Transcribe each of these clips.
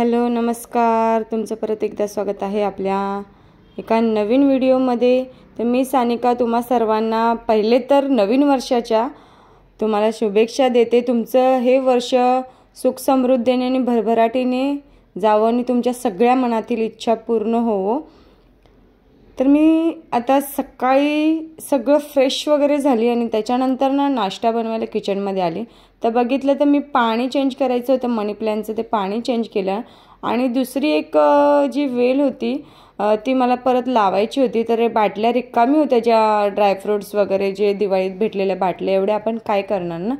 Hello नमस्कार, तुमचं परत एकदा स्वागत आहे आपल्या एका नवीन व्हिडिओमध्ये। तर मी सानिका तुम्हा सर्वांना पहिले तर नवीन वर्षाच्या तुम्हाला शुभेच्छा देते। तुमचं हे वर्ष सुख समृद्धीने आणि भरभराटीने जावं आणि तुमच्या सगळ्या मनातील इच्छा पूर्ण होवो। तर मी आता सकाळी सगळं फ्रेश वगैरे झाली आणि त्याच्यानंतर नाश्ता बनवायला किचनमध्ये आली। तर बघितलं तर मी पाणी चेंज करायचं होतं, मनी प्लॅनचं ते पाणी चेंज केलं आणि दुसरी एक जी वेल होती ती मला परत लावायची होती। तर बाटल्या रिकामी होत्या, ज्या ड्रायफ्रूट्स वगैरे जे दिवाळीत भेटलेल्या बाटल्या, एवढ्या आपण काय करणार ना।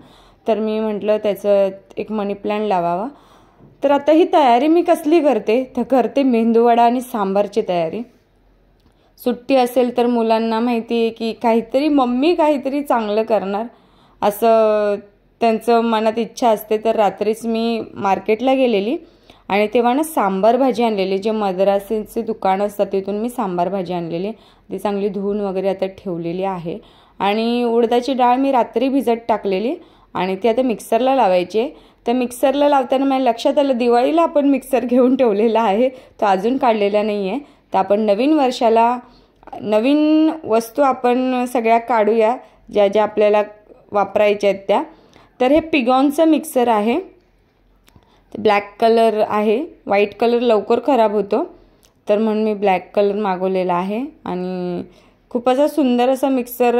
तर मी म्हटलं त्याचं एक मनी प्लॅन लावावा। तर आता ही तयारी मी कसली करते तर करते मेंदूवडा आणि सांबारची तयारी। सुट्टी असेल तर मुलांना माहिती आहे की काहीतरी मम्मी काहीतरी चांगलं करणार असं त्यांचं मनात इच्छा असते। तर रात्रीच मी मार्केटला गेलेली आणि तेव्हा सांबार भाजी आणलेली, जे मद्रासीचे दुकान असतात तिथून मी सांबार भाजी आणलेली। ती चांगली धुवून वगैरे आता ठेवलेली आहे आणि उडदाची डाळ मी रात्री भिजत टाकलेली आणि ती आता मिक्सरला लावायची। तर मिक्सरला लावताना माझ्या लक्षात आलं दिवाळीला आपण मिक्सर घेऊन ठेवलेला आहे, तो अजून काढलेला नाही आहे। तर आपण नवीन वर्षाला नवीन वस्तू आपण सगळ्या काढूया, ज्या ज्या आपल्याला वापरायच्या आहेत त्या। तर हे पिगॉनचं मिक्सर आहे, ब्लॅक कलर आहे, व्हाईट कलर लवकर खराब होतो तर म्हणून मी ब्लॅक कलर मागवलेला आहे। आणि खूप असा सुंदर असा मिक्सर,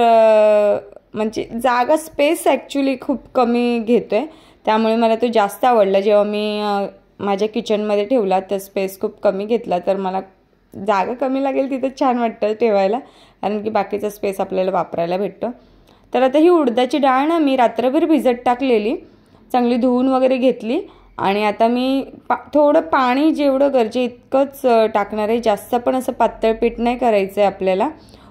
म्हणजे जागा स्पेस ॲक्च्युली खूप कमी घेतोय, त्यामुळे मला तो जास्त आवडला। जेव्हा मी माझ्या किचनमध्ये ठेवला तर स्पेस खूप कमी घेतला, तर मला जागा कमी लागेल तिथं छान वाटतं ठेवायला, कारण की बाकीचा स्पेस आपल्याला वापरायला भेटतो। तर आता ही उडदाची डाळ ना मी रात्रभर भिजत टाकलेली, चांगली धुवून वगैरे घेतली आणि आता मी थोडं पाणी जेवढं गरजे इतकंच टाकणार आहे। जास्त पण असं पातळ पीठ नाही करायचं आहे आपल्याला।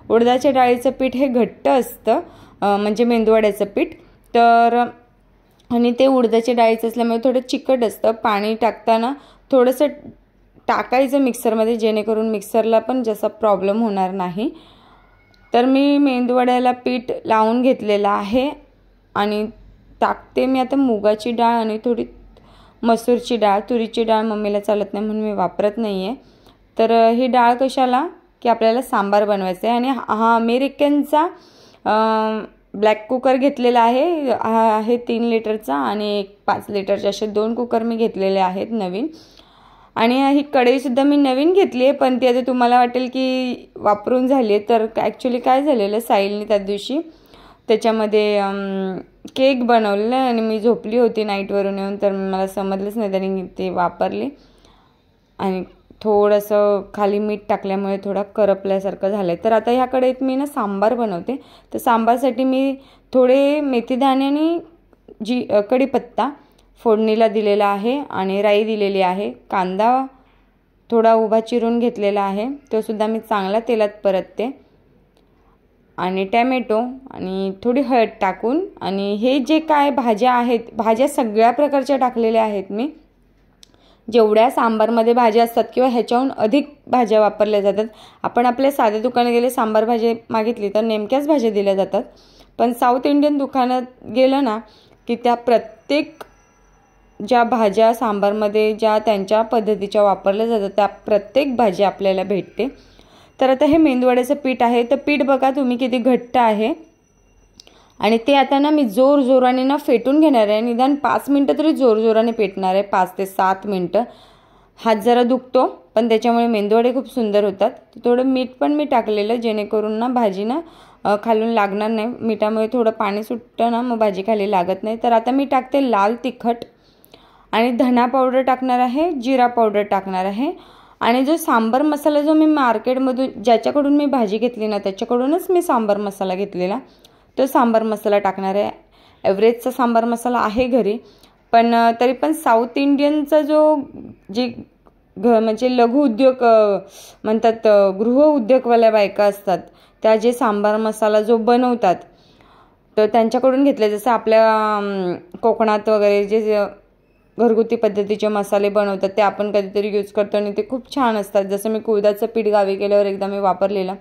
उडदाच्या डाळीचं पीठ हे घट्ट असतं, म्हणजे मेंदूवड्याचं पीठ, तर आणि ते उडदाच्या डाळीचं असल्यामुळे थोडं चिकट असतं। पाणी टाकताना थोडंसं टाकायचं मिक्सरमध्ये, जेणेकरून मिक्सरला पण जसा प्रॉब्लेम होणार नाही। तर मी मेंदूवड्याला पीठ लावून घेतलेलं आहे आणि टाकते मी आता मुगाची डाळ आणि थोडी मसूरची डाळ। तुरीची डाळ मम्मीला चालत नाही म्हणून मी वापरत नाही आहे। तर ही डाळ कशाला की आपल्याला सांबार बनवायचं आहे। आणि हा अमेरिकनचा ब्लॅक कुकर घेतलेला आहे, हा आहे 3 लिटरचा आणि एक 5 लिटरचे, असे 2 कुकर मी घेतलेले आहेत नवीन। आणि ही कढईसुद्धा मी नवीन घेतली आहे, पण ती आता तुम्हाला वाटेल की वापरून झाली आहे। तर ॲक्च्युली काय झालेलं, साहिलने त्या दिवशी त्याच्यामध्ये केक बनवलेला आणि मी झोपली होती नाईटवरून येऊन, तर मला समजलंच नाही, त्याने ते वापरली आणि थोडंसं खाली मीठ टाकल्यामुळे थोडा करपल्यासारखं झालं आहे। तर आता ह्या कढईत मी ना सांबार बनवते। तर सांबारसाठी मी थोडे मेथीदाणे आणि कढीपत्ता फोडणीला दिलेला आहे आणि राई दिलेली आहे। कांदा थोडा उभा चिरून घेतलेला आहे, तो सुद्धा मी चांगला तेलात परतते आणि टॅमॅटो आणि थोडी हळद टाकून, आणि हे जे काय भाज्या आहेत, भाज्या सगळ्या प्रकारच्या टाकलेल्या आहेत मी। जेवढ्या सांबारमध्ये भाज्या असतात किंवा ह्याच्याहून अधिक भाज्या वापरल्या जातात। आपण आपल्या साध्या दुकानात गेले सांबार भाजी मागितली तर नेमक्याच भाज्या दिल्या जातात, पण साऊथ इंडियन दुकानात गेलं ना की त्या प्रत्येक ज्या भाज्या सांबारमध्ये ज्या त्यांच्या पद्धतीच्या वापरल्या जातात त्या प्रत्येक भाजी आपल्याला भेटते। तर आता हे मेंदूवड्याचं पीठ आहे, तर पीठ बघा तुम्ही किती घट्ट आहे आणि ते आता ना मी जोराने ना फेटून घेणार आहे। निदान 5 मिनटं तरी जोराने पेटणार आहे, 5 ते 7 मिनटं। हात जरा दुखतो पण त्याच्यामुळे मेंदूवडे खूप सुंदर होतात। थोडं मीठ पण मी टाकलेलं, जेणेकरून ना भाजी ना खालून लागणार नाही। मिठामुळे थोडं पाणी सुटतं ना, मग भाजी खाली लागत नाही। तर आता मी टाकते लाल तिखट आणि धना पावडर टाकणार आहे, जिरा पावडर टाकणार आहे आणि जो सांबार मसाला जो मी मार्केटमधून ज्याच्याकडून मी भाजी घेतली ना त्याच्याकडूनच मी सांबार मसाला घेतलेला, तो सांबार मसाला टाकणार आहे। एव्हरेजचा सांबार मसाला आहे घरी, पण तरी पण साऊथ इंडियनचा जो जे म्हणजे लघु उद्योग म्हणतात, गृह उद्योगवाल्या बायका असतात त्या जे सांबार मसाला जो बनवतात तर त्यांच्याकडून घेतले। जसं आपल्या कोकणात वगैरे जे घरगुती पद्धतीचे मसाले बनवतात ते आपण कधीतरी यूज करतो आणि ते खूप छान असतात। जसं मी कुळदाचं पीठ गावी गेल्यावर एकदा मी वापरलेलं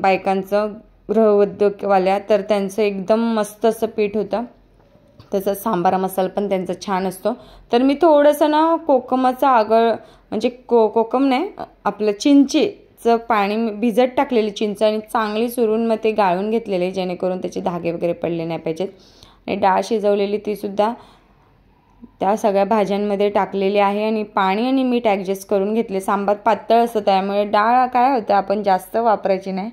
बायकांचं गृह उद्योगवाल्या, तर त्यांचं एकदम मस्त असं पीठ होतं। तसंच सांबार मसाला पण त्यांचा छान असतो. तर मी थोडंसं ना कोकमाचा आगळ म्हणजे कोकम नाही, आपलं चिंचेचं पाणी भिजत टाकलेली चिंच आणि चांगली सुरून मग ते गाळून घेतलेले, जेणेकरून त्याचे धागे वगैरे पडले नाही पाहिजेत. आणि डाळ शिजवलेली तीसुद्धा त्या सगळ्या भाज्यांमध्ये टाकलेली आहे आणि पाणी आणि मीठ ॲडजस्ट करून घेतले. सांबार पातळ असतं त्यामुळे डाळ काय होतं आपण जास्त वापरायची नाही,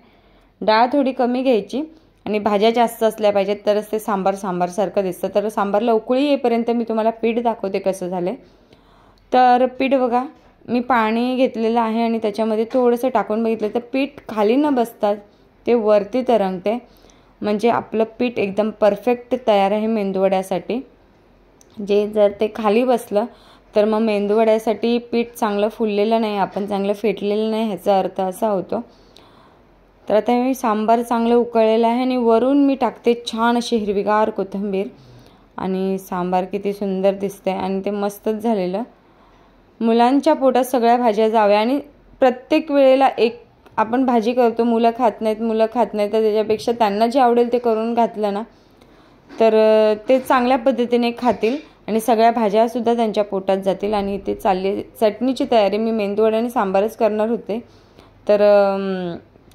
डाळ थोडी कमी घ्यायची आणि भाज्या जास्त असल्या पाहिजेत तरच ते सांबारसारखं दिसतं. तर सांबारला उकळी येईपर्यंत मी तुम्हाला पीठ दाखवते कसं झालं. तर पीठ बघा, मी पाणी घेतलेलं आहे आणि त्याच्यामध्ये थोडंसं टाकून बघितलं तर पीठ खाली न बसतात ते वरती तरंगते, म्हणजे आपलं पीठ एकदम परफेक्ट तयार आहे मेंदूवड्यासाठी. जर ते खाली बसलं तर मग मेंदूवड्यासाठी पीठ चांगलं फुललेलं नाही, आपण चांगलं फेटलेलं नाही, ह्याचा अर्थ असा होतो. तर आता मी सांबार चांगलं उकळलेलं आहे आणि वरून मी टाकते छान अशी हिरवीगार कोथिंबीर आणि सांबार किती सुंदर दिसते आणि ते मस्तच झालेलं. मुलांच्या पोटात सगळ्या भाज्या जाव्या आणि प्रत्येक वेळेला एक आपण भाजी करतो, मुलं खात नाहीत तर त्याच्यापेक्षा त्यांना जे आवडेल ते करून घातलं ना तर ते चांगल्या पद्धतीने खातील आणि सगळ्या भाज्यासुद्धा त्यांच्या पोटात जातील. आणि ते चालली चटणीची तयारी, मी मेंदूवडा आणि सांबारच करणार होते. तर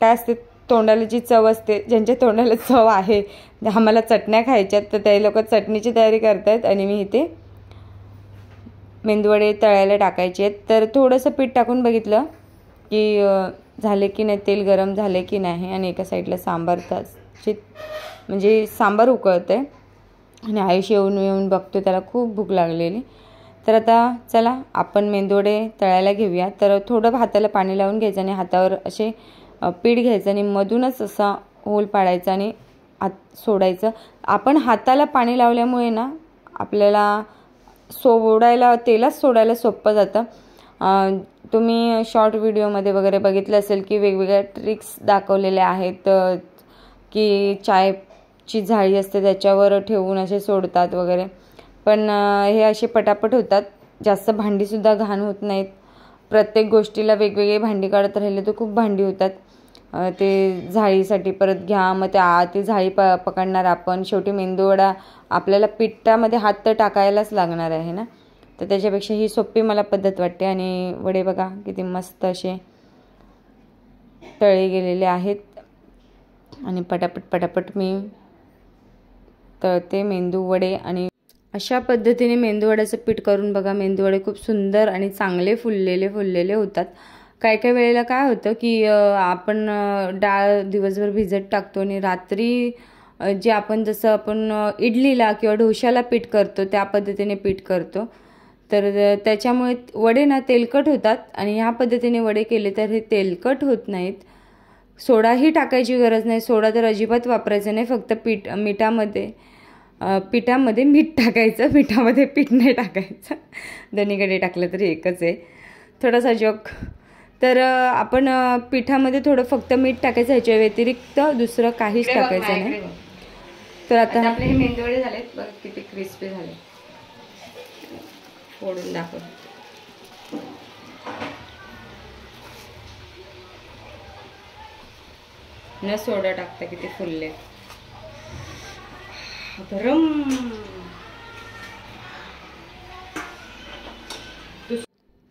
काय असते, तोंडाला जी चव असते, ज्यांच्या तोंडाला चव आहे, आम्हाला चटण्या खायच्यात, तर ते लोक चटणीची तयारी करतायत आणि मी इथे मेंदूवडे तळायला टाकायचे आहेत. तर थोडंसं पीठ टाकून बघितलं की झाले की नाही, तेल गरम झाले की नाही, आणि एका साईडला म्हणजे सांबार उकळते आणि आयुष येऊन बघतो, त्याला खूप भूक लागलेली. तर आता चला आपण मेंदूवडे तळायला घेऊया. तर थोडं हाताला पाणी लावून घ्यायचं आणि हातावर असे पीठ घ्यायचं आणि मधूनच असा होल पाडायचा आणि हात सोडायचं. आपण हाताला पाणी लावल्यामुळे ना आपल्याला तेलात सोडायला सोपं जातं. तुम्ही शॉर्ट व्हिडिओमध्ये वगैरे बघितलं असेल की वेगवेगळ्या ट्रिक्स दाखवलेल्या आहेत की चायची झाडी असते त्याच्यावर ठेवून असे सोडतात वगैरे, पण हे असे पटापट होतात, जास्त भांडीसुद्धा घाण होत नाहीत. प्रत्येक गोष्टीला वेगवेगळी भांडी काढत राहिले तर खूप भांडी होतात. ते झाडीसाठी परत घ्या, मग ती झाडी पकडणार आपण, शेवटी मेंदूवडा आपल्याला पिठामध्ये हात तर टाकायलाच लागणार आहे ना, तर त्याच्यापेक्षा ही सोपी मला पद्धत वाटते. आणि वडे बघा किती मस्त असे तळे गेलेले आहेत आणि पटापट मी तळते मेंदू वडे. आणि अशा पद्धतीने मेंदूवड्याचं पीठ करून बघा, मेंदूवडे खूप सुंदर आणि चांगले फुललेले होतात. काही वेळेला काय होतं की आपण डाळ दिवसभर भिजत टाकतो आणि रात्री जे आपण जसं आपण इडलीला किंवा डोश्याला पीठ करतो त्या पद्धतीने पीठ करतो, तर त्याच्यामुळे वडे ना तेलकट होतात. आणि ह्या पद्धतीने वडे केले तर हे तेलकट होत नाहीत. सोडाही टाकायची गरज नाही, सोडा तर अजिबात वापरायचं नाही, फक्त पिठामध्ये मीठ टाकायचं, पिठामध्ये पीठ नाही टाकायचं. दोन्हीकडे टाकलं तरी एकच आहे, थोडासा जोक. तर आपण पिठामध्ये थोडं फक्त मीठ टाकायचं, ह्याच्या व्यतिरिक्त दुसरं काहीच टाकायचं नाही. तर आता आपले हे मेंदूवडे झालेत बघ, किती क्रिस्पी झाले, फोडून दाखव. न सोडा टाकता किती फुलले, गरम.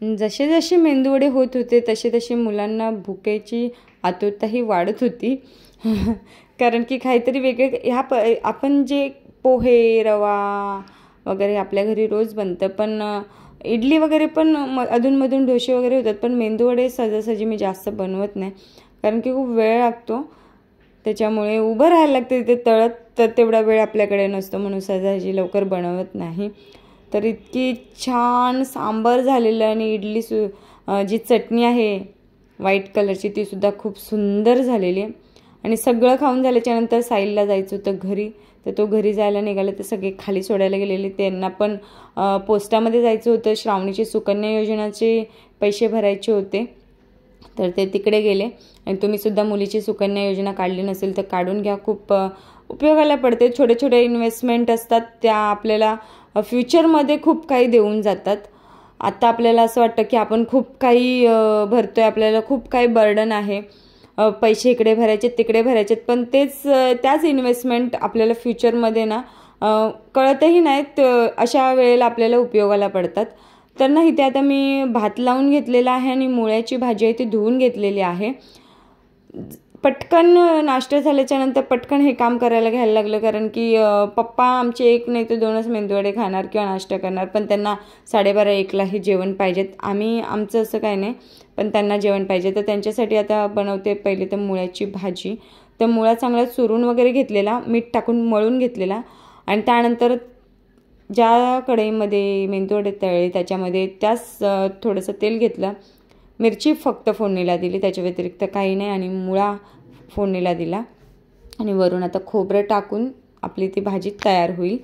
जसे जसे मेंदूवडे होत होते तसे मुलांना भुकेची आतुरताही वाढत होती. कारण की काहीतरी वेगळे आपण जे पोहे रवा वगैरे आपल्या घरी रोज बनतं, पण इडली वगैरे पण अधूनमधून डोसे वगैरे होतात, पण मेंदूवडे सहजासहजी मी जास्त बनवत नाही, कारण की खूप वेळ लागतो, त्याच्यामुळे उभं राहायला लागते तिथे तळत, तर तेवढा वेळ आपल्याकडे नसतो, म्हणून सहजासहजी लवकर बनवत नाही. तर इतकी छान सांबार झालेलं आणि इडली जी चटणी आहे व्हाईट कलरची तीसुद्धा खूप सुंदर झालेली आहे. आणि सगळं खाऊन झाल्याच्यानंतर साईलला जायचं होतं घरी, तर तो घरी जायला निघाला, तर सगळे खाली सोडायला गेलेले. त्यांना पण पोस्टामध्ये जायचं होतं, श्रावणीचे सुकन्या योजनाचे पैसे भरायचे होते, तर ते तिकडे गेले. आणि तुम्हीसुद्धा मुलीची सुकन्या योजना काढली नसेल तर काढून घ्या, खूप उपयोगाला पडते. छोटे छोटे इन्व्हेस्टमेंट असतात, त्या आपल्याला फ्युचरमध्ये खूप काही देऊन जातात. आता आपल्याला असं वाटतं की आपण खूप काही भरतोय, आपल्याला खूप काही बर्डन आहे, पैसे इकडे भरायचे तिकडे भरायचेत, पण त्याच इन्व्हेस्टमेंट आपल्याला फ्युचरमध्ये ना कळतही नाहीत, अशा वेळेला आपल्याला उपयोगाला पडतात. तर ना इथे आता मी भात लावून घेतलेला आहे आणि मुळ्याची भाजी आहे ती धुवून घेतलेली आहे. पटकन नाश्ता झाल्याच्या नंतर पटकन हे काम करायला घ्यायला लागलं, कारण की पप्पा आमचे 1 नाही तर 2च मेंदूवडे खाणार किंवा नाश्ता करणार, पण त्यांना 12:30-1लाही जेवण पाहिजेत. आमचं असं काही नाही, पण त्यांना जेवण पाहिजे. तर त्यांच्यासाठी आता बनवते पहिले तर मुळ्याची भाजी. तर मुळा चांगला चुरून वगैरे घेतलेला, मीठ टाकून मळून घेतलेला आणि त्यानंतर ज्या कढईमध्ये मेंदूवडे तळले त्याच्यामध्ये थोडंसं तेल घेतलं, मिरची फक्त फोडणीला दिली, त्याच्या व्यतिरिक्त काही नाही, आणि मुळा फोडणीला दिला आणि वरून आता खोबरं टाकून आपली ती भाजी तयार होईल.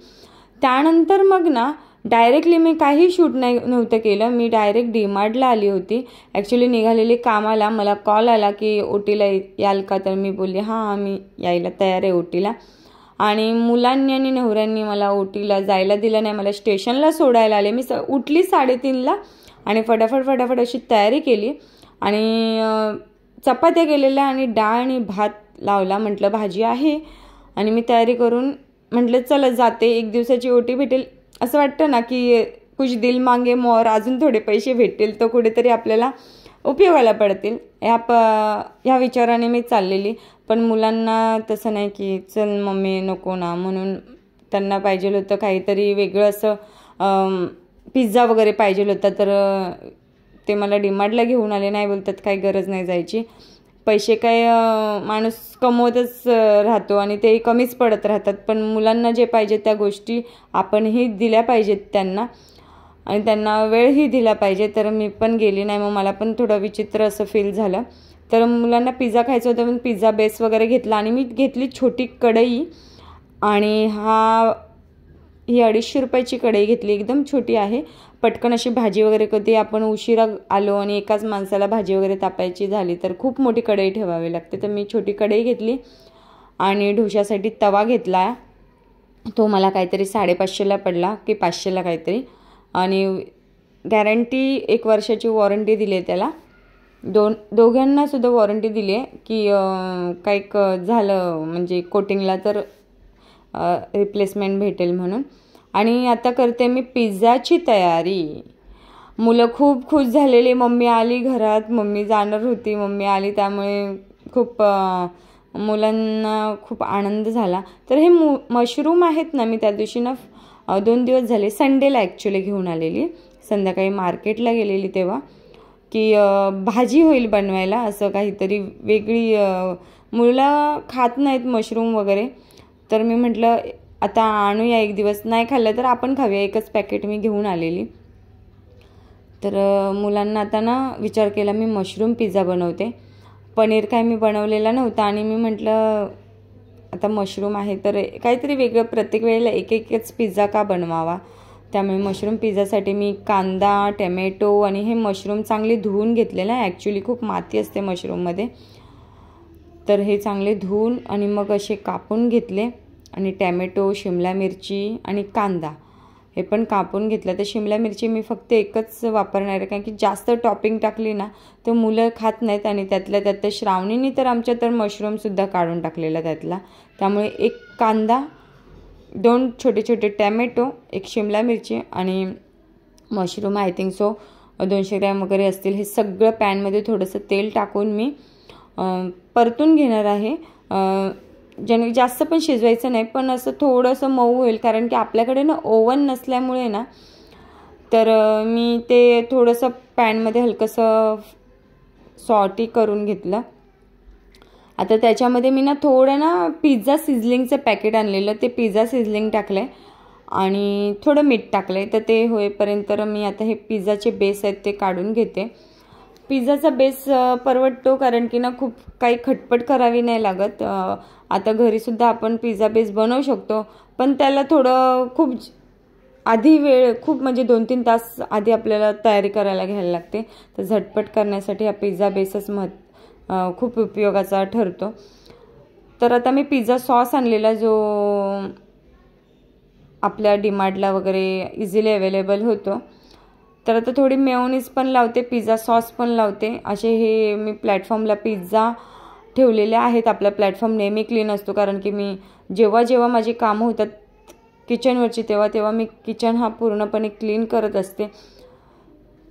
त्यानंतर मग ना डायरेक्टली मी काही शूट नव्हतं केलं. मी डायरेक्ट डीमार्टला आली होती. ॲक्च्युली निघालेली कामाला मला कॉल आला की ओटीला याल का, तर मी बोलली हां मी यायला तयार आहे ओटीला. आणि मुलांनी आणि नवऱ्यांनी मला ओटीला जायला दिलं नाही, मला स्टेशनला सोडायला आले. मी उठली 3:30ला आणि फटाफट अशी तयारी केली आणि चपात्या केलेल्या आणि डाळ आणि भात लावला. म्हटलं भाजी आहे आणि मी तयारी करून म्हटलं चला जाते, 1 दिवसाची ओटी भेटेल. असं वाटतं ना की कुछ दिल मांगे मोर, अजून थोडे पैसे भेटतील तर कुठेतरी आपल्याला उपयोगाला पडतील, ह्या विचाराने मी चाललेली. पण मुलांना तसं नाही की चल मम्मी नको ना, म्हणून त्यांना पाहिजे होतं काहीतरी वेगळं, असं पिझ्झा वगैरे पाहिजे होता. तर ते मला डीमार्टला घेऊन आले. नाही बोलतात काही गरज नाही जायची, पैसे काय माणूस कमवतच राहतो आणि ते कमीच पडत राहतात, पण मुलांना जे पाहिजे त्या गोष्टी आपणही दिल्या पाहिजेत त्यांना आणि त्यांना वेळही दिला पाहिजे. तर मी पण गेली नाही. मग मला पण थोडं विचित्र असं फील झालं. तर मुलांना पिझ्झा खायचं होतं, पण पिझ्झा बेस वगैरे घेतला आणि मी घेतली छोटी कढई आणि ही 250 रुपयाची कढई घेतली, एकदम छोटी आहे. पटकन अशी भाजी वगैरे, कधी आपण उशिरा आलो आणि एकाच माणसाला भाजी वगैरे तापायची झाली तर खूप मोठी कढई ठेवावी लागते. तर मी छोटी कढई घेतली आणि डोशासाठी तवा घेतला. तो मला काहीतरी 550ला पडला की 500ला काहीतरी, आणि गॅरंटी 1 वर्षाची वॉरंटी दिली आहे त्याला. दोघांना सुद्धा वॉरंटी दिली आहे की काही झालं म्हणजे कोटिंगला तर रिप्लेसमेंट भेटेल म्हणून. आणि आता करते मी पिझ्झाची तयारी. मुलं खूप खुश झालेली. मम्मी आली घरात, मम्मी जाणार होती, मम्मी आली, त्यामुळे खूप मुलांना खूप आनंद झाला. तर हे मशरूम आहेत ना, मी त्या दिवशी ना 2 दिवस झाले संडेला ॲक्च्युली घेऊन आलेली, संध्याकाळी मार्केटला गेलेली तेव्हा, की भाजी होईल बनवायला, असं काहीतरी वेगळी. मुलं खात नाहीत मशरूम वगैरे, तर मी म्हटलं आता आणूया, 1 दिवस नाही खाल्लं तर आपण खाऊया. 1च पॅकेट मी घेऊन आलेली. तर मुलांना आता ना विचार केला मी मशरूम पिझ्झा बनवते. पनीर काय मी बनवलेला नव्हता आणि मी म्हटलं आता मशरूम आहे तर काहीतरी वेगळं, प्रत्येक वेळेला एकच पिझ्झा का बनवावा. त्यामुळे मशरूम पिझ्झासाठी मी कांदा, टमॅटो आणि हे मशरूम चांगले धुवून घेतलेलं आहे. ॲक्च्युली खूप माती असते मशरूममध्ये, तर हे चांगले धुवून आणि मग असे कापून घेतले. आणि टॅमॅटो, शिमला मिरची आणि कांदा हे पण कापून घेतलं. तर शिमला मिरची मी फक्त एकच वापरणार आहे, कारण की जास्त टॉपिंग टाकली ना तर मुलं खात नाहीत. आणि त्यातल्या त्यात श्रावणीने तर आमच्या तर मशरूमसुद्धा काढून टाकलेला त्यातला. त्यामुळे 1 कांदा, 2 छोटे छोटे टॅमॅटो, 1 शिमला मिरची आणि mushroom I think so 200 gram वगैरे असतील. हे सगळं पॅनमध्ये थोडंसं तेल टाकून मी परतून घेणार आहे. ज्याने जास्त पण शिजवायचं नाही, पण असं थोडंसं मऊ होईल, कारण की आपल्याकडे ना ओव्हन नसल्यामुळे ना, तर मी ते थोडंसं पॅनमध्ये हलकंसं सॉटी करून घेतलं. आता त्याच्यामध्ये मी ना थोडं ना पिझ्झा सिझलिंगचं पॅकेट आणलेलं, ते पिझ्झा सिझलिंग टाकलं आहे आणि थोडं मीठ टाकलं आहे. तर ते होईपर्यंत मी आता हे पिझ्झाचे बेस आहेत ते काढून घेते. पिझ्झाचा बेस परवडतो, कारण की ना खूप काही खटपट करावी नाही लागत. आता घरीसुद्धा आपण पिझ्झा बेस बनवू शकतो, पण त्याला थोडं खूप आधी वेळ, खूप म्हणजे 2-3 तास आधी आपल्याला तयारी करायला घ्यायला लागते. तर झटपट करण्यासाठी हा पिझ्झा बेसच खूप उपयोगाचा ठरतो. तर आता मी पिझ्झा सॉस आणलेला, जो आपल्या डीमार्टला वगैरे इझिली अवेलेबल होतो. तर आता थोडी मेयोनीज पण लावते, पिझ्झा सॉस पण लावते. असे हे मी प्लॅटफॉर्मला पिझ्झा ठेवलेले आहेत. आपला प्लॅटफॉर्म नेहमी क्लीन असतो, कारण की मी जेव्हा माझी कामं होतात किचनवरची, तेव्हा मी किचन हा पूर्णपणे क्लीन करत असते,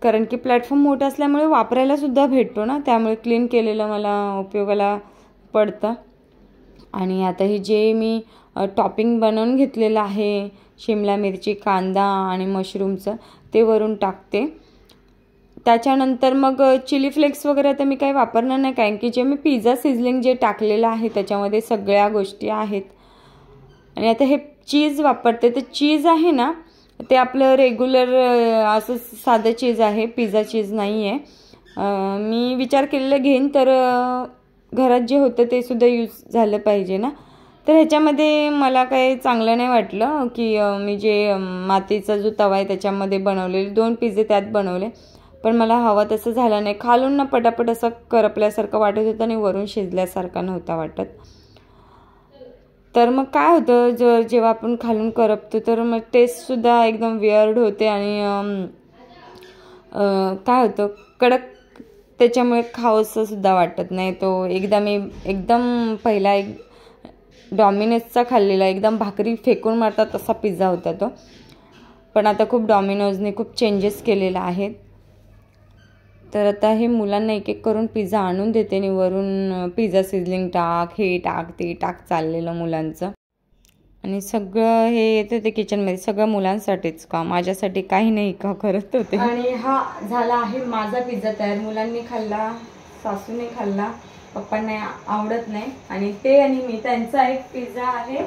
कारण की प्लॅटफॉर्म मोठा असल्यामुळे वापरायला सुद्धा भेटतो ना, त्यामुळे क्लीन केलेलं मला उपयोगाला पडतं. आणि आता हे जे मी टॉपिंग बनवून घेतलेलं आहे शिमला मिरची, कांदा आणि मशरूमचं, ते वरून टाकते. त्याच्यानंतर मग चिली फ्लेक्स वगैरे तर मी काही वापरणार नाही, कारण की जे मी पिझ्झा सिझलिंग जे टाकलेलं आहे त्याच्यामध्ये सगळ्या गोष्टी आहेत. आणि आता हे चीज वापरते, तर चीज आहे ना ते आपलं रेग्युलर असं साधं चीज आहे, पिझ्झा चीज नाही आहे. मी विचार केलेला घेईन, तर घरात जे होतं ते सुद्धा यूज झालं पाहिजे ना. तर ह्याच्यामध्ये मला काही चांगलं नाही वाटलं की मी जे मातीचा जो तवा आहे त्याच्यामध्ये बनवलेले 2 पिझ्झे त्यात बनवले, पण मला हवा तसं झालं नाही. खालून ना पटापट असं करपल्यासारखं वाटत होतं आणि वरून शिजल्यासारखं नव्हता वाटत. तर मग काय होतं, जेव्हा आपण खालून करपतो तर मग टेस्टसुद्धा एकदम वियर्ड होते आणि काय होतं कडक, त्याच्यामुळे खावंसं सुद्धा वाटत नाही. तो एकदा मी एकदम पहिला एक डॉमिनोजचा खाल्लेला, एकदम भाकरी फेकून मारतात तसा पिझ्झा होता तो. पण आता खूप डॉमिनोजने खूप चेंजेस केलेले आहेत. तर आता हे मुलांना एक एक करून पिझ्झा आणून देते आणि वरून पिझ्झा सिझलिंग टाक, हे टाक, ते टाक चाललेलं मुलांचं. आणि सगळं हे येतं ते किचनमध्ये सगळं मुलांसाठीच का, माझ्यासाठी काही नाही का करत होते. आणि हा झाला आहे माझा पिझ्झा तयार. मुलांनी खाल्ला, सासूने खाल्ला, पप्पांना आवडत नाही. आणि ते आणि मी, त्यांचा एक पिझ्झा आहे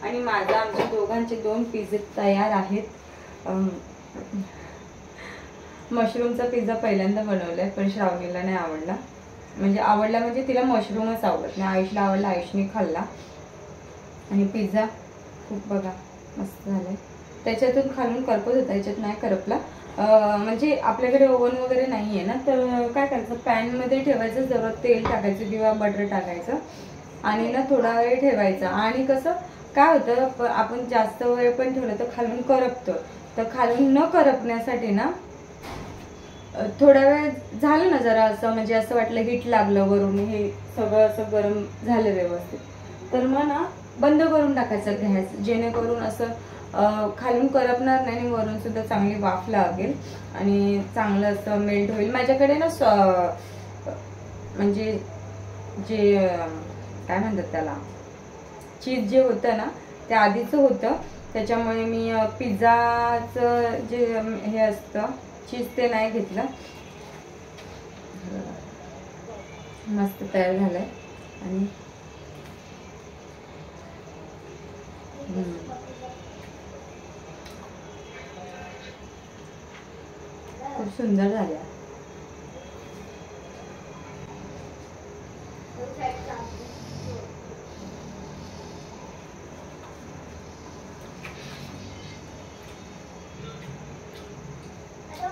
आणि माझा, आमच्या दोघांचे 2 पिझ्झे तयार आहेत. मशरूमचा पिझ्झा पहिल्यांदा बनवला आहे, पण श्रावणीला नाही आवडला. म्हणजे तिला मशरूमच आवडत नाही. आयुषला आवडला, आयुषने खाल्ला. आणि पिझ्झा खूप बघा मस्त झालाय. त्याच्यातून खालून करपत होता, याच्यात नाही करपला. म्हणजे आपल्याकडे ओव्हन वगैरे नाही आहे ना, तर काय करायचं, पॅनमध्ये ठेवायचं, जरा तेल टाकायचं किंवा बटर टाकायचं आणि ना थोडा वेळ ठेवायचा. आणि कसं काय होतं, आपण जास्त वेळ पण ठेवलं तर खालून करपतं. तर खालून न करपण्यासाठी ना थोडा वेळ झालं ना जरा असं, म्हणजे असं वाटलं हीट लागलं वरून, हे सगळं असं गरम झालं व्यवस्थित, तर मग ना बंद करून टाकायचं गॅस, जेणेकरून असं खालून करपणार नाही आणि वरून सुद्धा चांगली वाफ लागेल आणि चांगलं असं मेल्ट होईल. माझ्याकडे ना म्हणजे जे काय म्हणतात त्याला, चीज जे होतं ना ते आधीचं होतं, त्याच्यामुळे मी पिझ्झाचं जे हे असतं चीज ते नाही घेतलं. मस्त तयार झालंय. आणि खूप सुंदर झालं.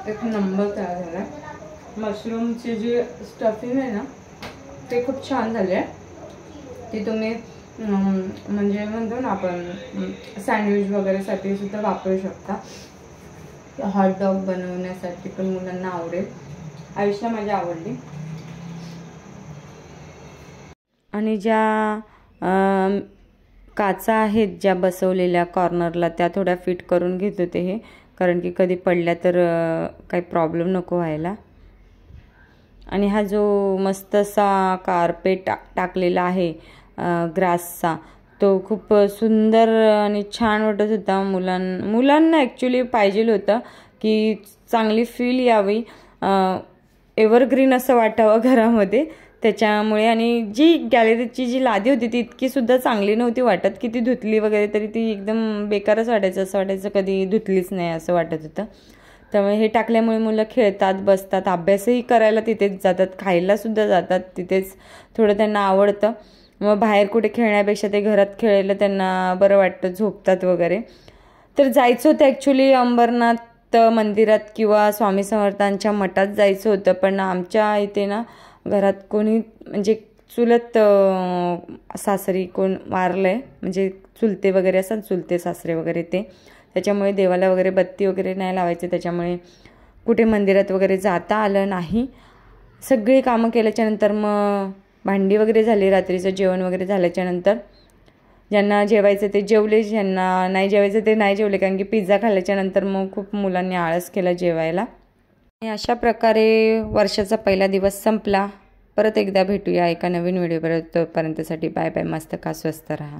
एक नंबर तयार झाला. मशरूमची जी स्टफिंग आहे ना ते खूप छान झाले. ती तुम्ही म्हणजे म्हणतो ना आपण सँडविच वगैरे साठी सुद्धा वापरू शकता. हॉट डॉग बनवण्यासाठी पण मुलांना आवडेल. आयुषला माझ्या आवडली. आणि ज्या काचा आहेत ज्या बसवलेल्या कॉर्नरला, त्या थोड्या फिट करून घेत होते हे, कारण की कधी पडल्या तर काही प्रॉब्लेम नको व्हायला. आणि हा जो मस्त असा कार्पेट टाकलेला आहे ग्रासचा, तो खूप सुंदर आणि छान वाटत होता. मुलांना ॲक्च्युली पाहिजे होतं की चांगली फील यावी, एव्हरग्रीन असं वाटावं घरामध्ये, त्याच्यामुळे. आणि जी गॅलरीची जी लादी होती ती इतकी सुद्धा चांगली नव्हती वाटत, की ती धुतली वगैरे तरी ती एकदम बेकारच वाटायचं, असं वाटायचं कधी धुतलीच नाही असं वाटत होतं. त्यामुळे हे टाकल्यामुळे मुलं खेळतात, बसतात, अभ्यासही करायला तिथेच जातात, खायला सुद्धा जातात तिथेच, थोडं त्यांना आवडतं. मग बाहेर कुठे खेळण्यापेक्षा ते घरात खेळायला त्यांना बरं वाटतं, झोपतात वगैरे. तर जायचं होतं ॲक्च्युली अंबरनाथ मंदिरात किंवा स्वामी समर्थांच्या मठात जायचं होतं, पण आमच्या इथे ना घरात कोणी म्हणजे चुलत सासरी कोण वारलं आहे, म्हणजे चुलते वगैरे असतात, चुलते सासरे वगैरे ते, त्याच्यामुळे देवाला वगैरे बत्ती वगैरे नाही लावायचे, त्याच्यामुळे कुठे मंदिरात वगैरे जाता आलं नाही. सगळी कामं केल्याच्यानंतर मग भांडी वगैरे झाली, रात्रीचं जेवण वगैरे झाल्याच्यानंतर ज्यांना जेवायचं ते जेवले, ज्यांना नाही जेवायचं ते नाही जेवले, कारण की पिझ्झा खाल्ल्याच्या नंतर मग खूप मुलांनी आळस केला जेवायला. आणि अशा प्रकारे वर्षाचा पहिला दिवस संपला. परत एकदा भेटूया एका नवीन व्हिडिओ. तोपर्यंतसाठी बाय बाय. मस्त खा, स्वस्त राहा.